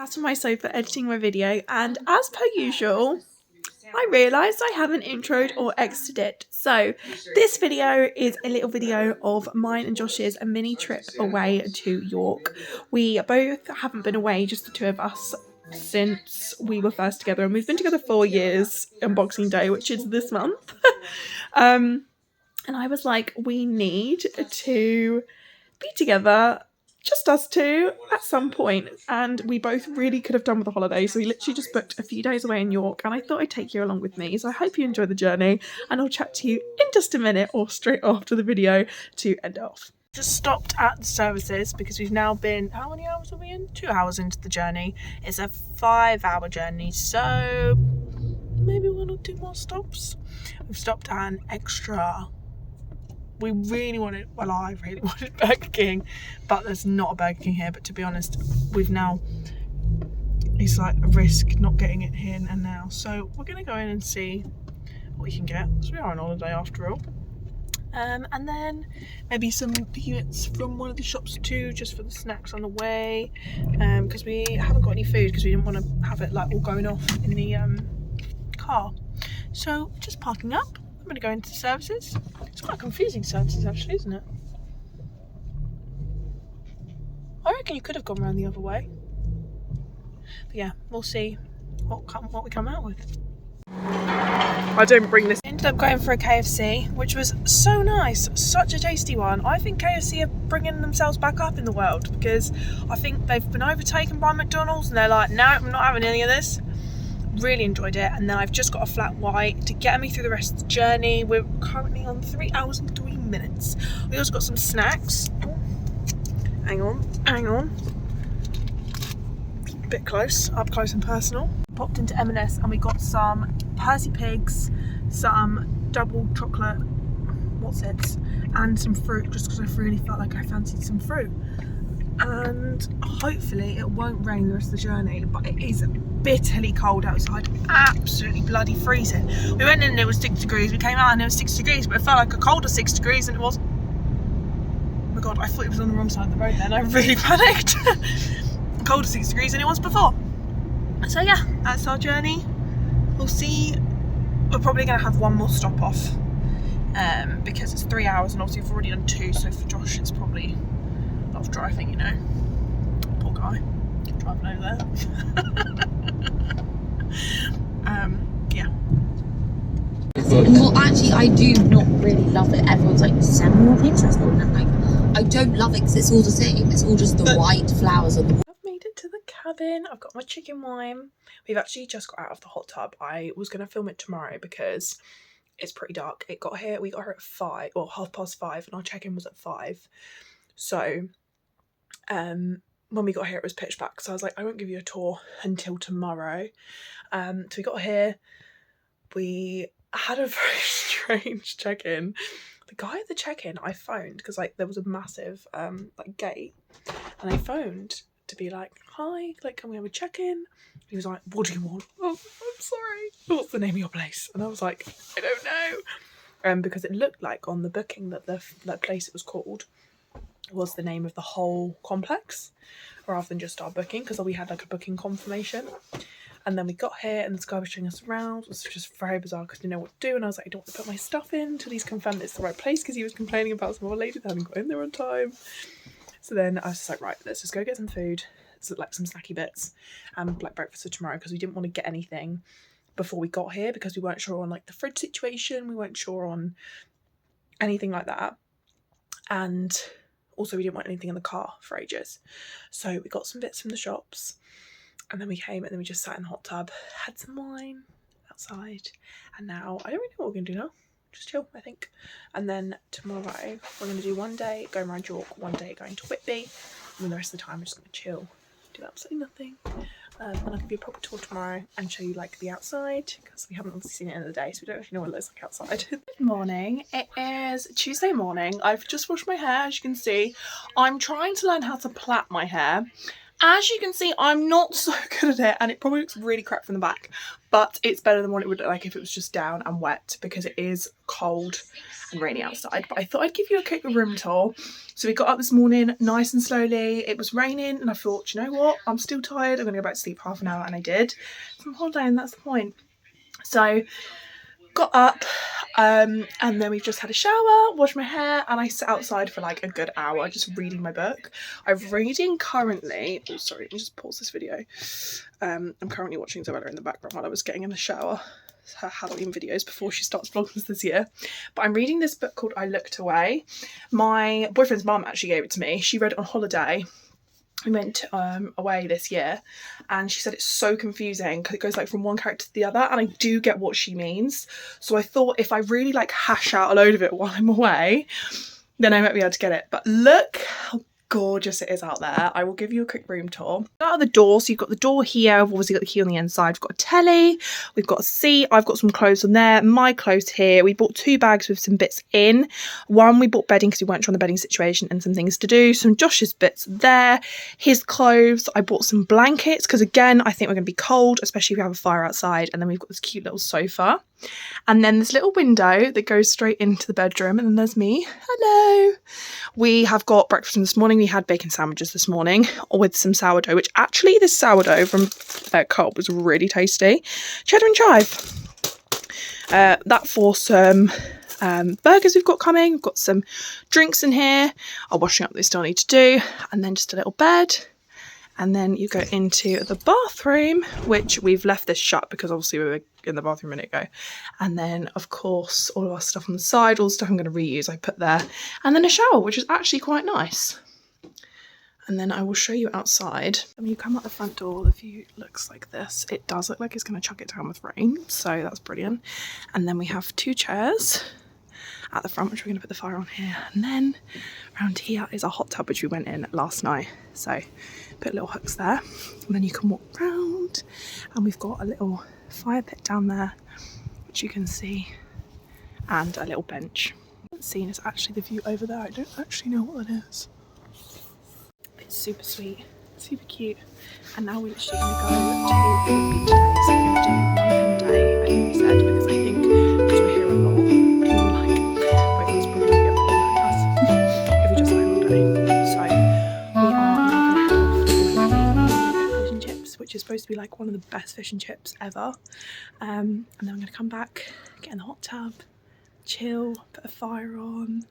Sat on my sofa editing my video, and as per usual, I realised I haven't introed or exited it. So this video is a little video of mine and Josh's mini trip away to York. We both haven't been away, just the two of us, since we were first together, and we've been together 4 years on Boxing Day, which is this month. And I was like, we need to be together, just us two, at some point, and we both really could have done with a holiday, so we literally just booked a few days away in York, and I thought I'd take you along with me. So I hope you enjoy the journey, and I'll chat to you in just a minute or straight after the video to end off. Just stopped at the services because we've now been, how many hours are we in? 2 hours into the journey. It's a 5-hour journey, so maybe 1 or 2 more stops. We've stopped at an extra. We really wanted, well, I really wanted Burger King, but there's not a Burger King here. But to be honest, we've now, it's like a risk not getting it here and now. So we're going to go in and see what we can get, because we are on holiday after all. And then maybe some peanuts from one of the shops too, just for the snacks on the way. Because we haven't got any food, because we didn't want to have it like all going off in the car. So just parking up. I'm going to go into the services. It's quite confusing services actually, isn't it? I reckon you could have gone around the other way. But yeah, we'll see what we come out with. I don't bring this. Ended up going for a KFC, which was so nice, such a tasty one. I think KFC are bringing themselves back up in the world, because I think they've been overtaken by McDonald's and they're like, no, I'm not having any of this. Really enjoyed it. And then I've just got a flat white to get me through the rest of the journey. We're currently on 3 hours and 3 minutes. We also got some snacks. Oh, hang on. A bit close, up close and personal. Popped into M&S and we got some Percy Pigs, some double chocolate and some fruit, just because I really felt like I fancied some fruit. And hopefully it won't rain the rest of the journey, but it is bitterly cold outside, absolutely bloody freezing. We went in and it was 6 degrees, we came out and it was 6 degrees, but it felt like a colder 6 degrees than it was. Oh my god, I thought it was on the wrong side of the road then, I really panicked. Colder 6 degrees than it was before. So yeah, that's our journey. We'll see. We're probably going to have 1 more stop off, because it's 3 hours and obviously we've already done 2, so for Josh it's probably a lot of driving, you know. Poor guy, driving over there. Yeah. Well, actually, I do not really love it. Everyone's like, send more pictures. And I'm like, I don't love it because it's all the same. It's all just the white flowers on the wall. I've made it to the cabin. I've got my chicken wine. We've actually just got out of the hot tub. I was going to film it tomorrow because it's pretty dark. We got here at 5 or 5:30, and our check-in was at 5. So when we got here it was pitch black, so I was like, I won't give you a tour until tomorrow. So we got here, we had a very strange check-in. The guy at the check-in, I phoned because like there was a massive like gate, and I phoned to be like, hi, like, can we have a check-in? He was like, what do you want? Oh, I'm sorry, what's the name of your place? And I was like, I don't know, because it looked like on the booking that the place it was called was the name of the whole complex rather than just our booking, because we had like a booking confirmation. And then we got here and this guy was showing us around. It was just very bizarre because I didn't know what to do, and I was like, I don't want to put my stuff in until he's confirmed it's the right place, because he was complaining about some old lady that hadn't got in there on time. So then I was just like, right, let's just go get some food, so like some snacky bits and like breakfast for tomorrow, because we didn't want to get anything before we got here because we weren't sure on like the fridge situation, we weren't sure on anything like that, and also we didn't want anything in the car for ages. So we got some bits from the shops, and then we came and then we just sat in the hot tub, had some wine outside, and now I don't really know what we're going to do now. Just chill, I think. And then tomorrow we're going to do 1 day going around York, 1 day going to Whitby, and then the rest of the time we're just going to chill, do absolutely nothing. And I'll give you a proper tour tomorrow and show you like the outside, because we haven't obviously seen it in the day, so we don't actually know what it looks like outside. Good morning. It is Tuesday morning. I've just washed my hair, as you can see. I'm trying to learn how to plait my hair, As you can see, I'm not so good at it, and it probably looks really crap from the back, but it's better than what it would look like if it was just down and wet, because it is cold and rainy outside. But I thought I'd give you a quick room tour. So we got up this morning nice and slowly. It was raining, and I thought, you know what, I'm still tired, I'm gonna go back to sleep half an hour, and I did. It's on holiday, and that's the point. So got up, and then we've just had a shower, washed my hair, and I sat outside for like a good hour just reading my book. I'm reading currently, oh sorry, let me just pause this video. I'm currently watching Zoella in the background while I was getting in the shower. It's her Halloween videos before she starts vlogging this year. But I'm reading this book called I Looked Away. My boyfriend's mum actually gave it to me. She read it on holiday. We went away this year, and she said it's so confusing because it goes like from one character to the other, and I do get what she means. So I thought if I really like hash out a load of it while I'm away, then I might be able to get it. But look how gorgeous it is out there. I will give you a quick room tour. Out of the door, so you've got the door here, we've obviously got the key on the inside, we've got a telly, we've got a seat, I've got some clothes on there, my clothes here. We bought 2 bags with some bits in. One we bought bedding because we weren't sure on the bedding situation and some things to do. Some Josh's bits there, his clothes. I bought some blankets because again I think we're going to be cold, especially if we have a fire outside. And then we've got this cute little sofa, and then this little window that goes straight into the bedroom, and then there's me. Hello. We have got breakfast this morning. We had bacon sandwiches this morning with some sourdough, which actually this sourdough from Co-op was really tasty. Cheddar and chive. That for some burgers we've got coming. We've got some drinks in here. Our washing up that we still need to do, and then just a little bed. And then you go into the bathroom, which we've left this shut because obviously we were in the bathroom a minute ago. And then, of course, all of our stuff on the side, all the stuff I'm going to reuse, I put there. And then a shower, which is actually quite nice. And then I will show you outside. When you come out the front door, the view looks like this. It does look like it's going to chuck it down with rain, so that's brilliant. And then we have 2 chairs at the front, which we're going to put the fire on here. And then around here is a hot tub, which we went in last night. So put little hooks there, and then you can walk around. And we've got a little fire pit down there, which you can see, and a little bench. What scene is actually the view over there. I don't actually know what that is. It's super sweet, super cute. And now we're literally going to go to the beach today. So we're going to do 1 day, I think we said, because I think because we're here a lot, we were like, both of us probably won't get bored like us if we just stay all day. So we are now going to head off to fish and chips, which is supposed to be like one of the best fish and chips ever. And then I'm going to come back, get in the hot tub, chill, put a fire on,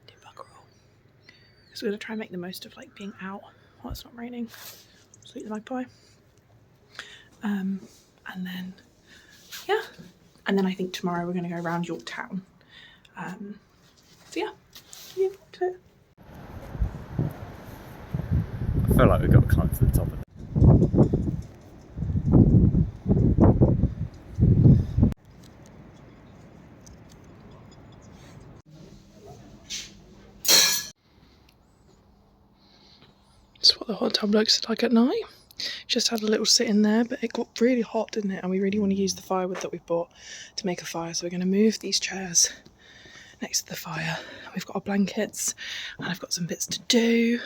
do bugger all. So we're going to try and make the most of like being out while it's not raining. Sweet the magpie. And then, yeah. And then I think tomorrow we're going to go around Yorktown. So yeah. I feel like we've got to climb to the top of it. That's what the hot tub looks like at night. Just had a little sit in there, but it got really hot, didn't it? And we really want to use the firewood that we've bought to make a fire. So we're going to move these chairs next to the fire. We've got our blankets, and I've got some bits to do.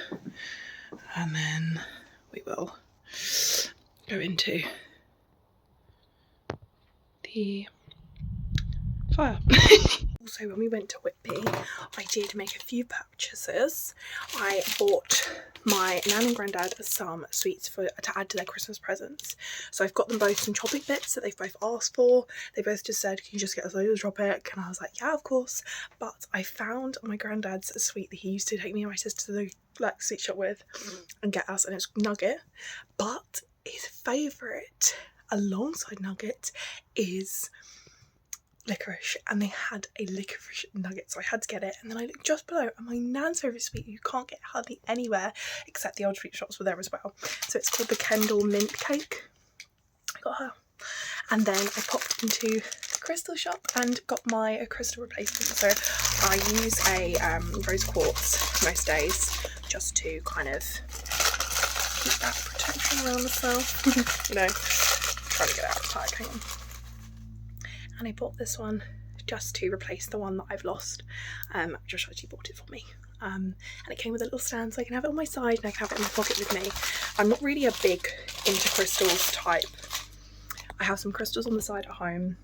And then we will go into the fire. Also, when we went to Whitby, I did make a few purchases. I bought my nan and granddad some sweets to add to their Christmas presents. So I've got them both some Tropic bits that they've both asked for. They both just said, can you just get us loads of Tropic? And I was like, yeah, of course. But I found my granddad's a sweet that he used to take me and my sister to the like sweet shop with and get us, and it's Nugget. But his favourite alongside Nugget is licorice, and they had a licorice nugget, so I had to get it. And then I looked just below, and my nan's favourite sweet you can't get hardly anywhere except the old sweet shops were there as well. So it's called the Kendall Mint Cake. I got her. And then I popped into the crystal shop and got my crystal replacement. So I use a rose quartz most days just to kind of keep that protection around myself. You know, trying to get out of the tag, hang on. And I bought this one just to replace the one that I've lost. Josh actually bought it for me. And it came with a little stand so I can have it on my side and I can have it in my pocket with me. I'm not really a big into crystals type. I have some crystals on the side at home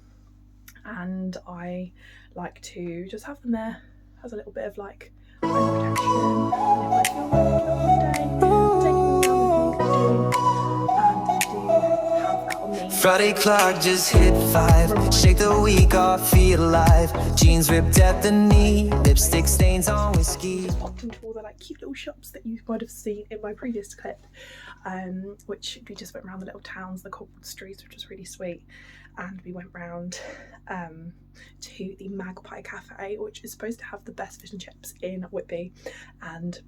and I like to just have them there as a little bit of like home protection. And if I feel like it on the day, taking them down with me, I do. And I do have that on me. Friday clock just hit 5. Shake the week off, feel alive. Jeans ripped at the knee, lipstick stains on whiskey. Just popped into all the like cute little shops that you might have seen in my previous clip, which we just went around the little towns, the cobbled streets, which was really sweet. And we went round to the Magpie Cafe, which is supposed to have the best fish and chips in Whitby, and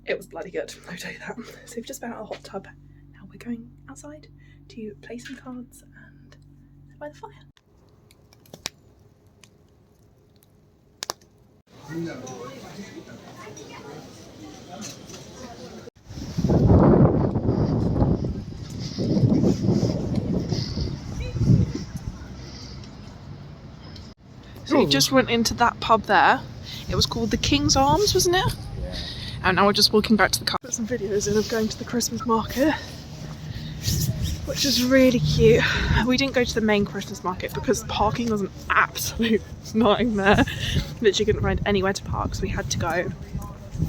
it was bloody good, I'll tell you that. So we've just been out of a hot tub. Now we're going outside to play some cards and sit by the fire. So we just went into that pub there. It was called the King's Arms, wasn't it? Yeah. And now we're just walking back to the car. Put some videos in of going to the Christmas market, which is really cute. We didn't go to the main Christmas market because parking was an absolute nightmare. Literally couldn't find anywhere to park, so we had to go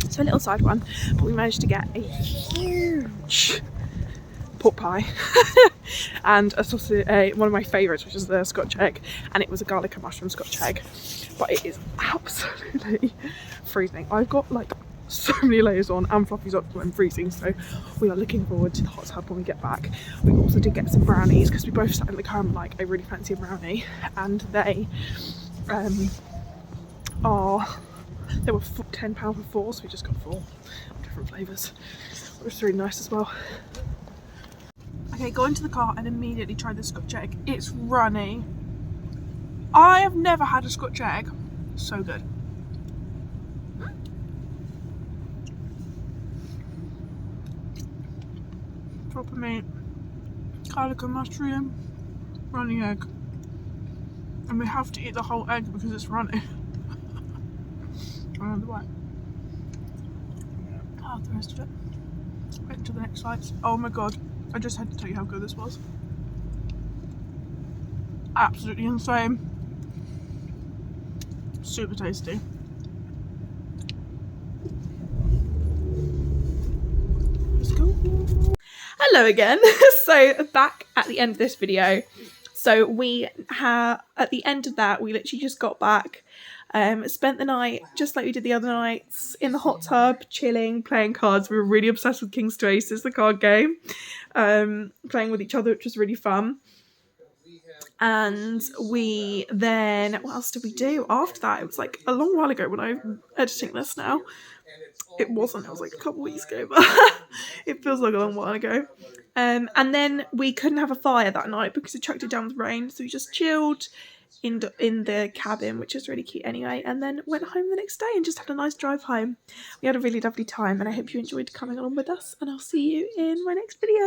to a little side one. But we managed to get a huge pork pie and a sausage, one of my favourites, which is the Scotch egg, and it was a garlic and mushroom Scotch egg. But it is absolutely freezing. I've got like so many layers on and fluffy socks when I'm freezing, so we are looking forward to the hot tub when we get back. We also did get some brownies because we both sat in the car and like, I really fancy a brownie, and they were £10 for 4, so we just got 4 different flavours, which was really nice as well. Okay, go into the car and immediately try the Scotch egg. It's runny. I have never had a Scotch egg so good. Proper meat, garlic and mushroom, runny egg. And we have to eat the whole egg because it's runny. Another way. I'll have the rest of it. Wait until the next slice. Oh my god, I just had to tell you how good this was. Absolutely insane. Super tasty. Let's go. Hello again. So back at the end of this video. So we have, at the end of that, we literally just got back, spent the night just like we did the other nights in the hot tub, chilling, playing cards. We were really obsessed with Kings to Aces, the card game, playing with each other, which was really fun. And we then, what else did we do after that? It was like a long while ago when I'm editing this now. It wasn't, it was like a couple weeks ago, but it feels like a long while ago. And then we couldn't have a fire that night because it chucked it down with rain, so we just chilled in the cabin, which is really cute anyway, and then went home the next day and just had a nice drive home. We had a really lovely time, and I hope you enjoyed coming along with us, and I'll see you in my next video.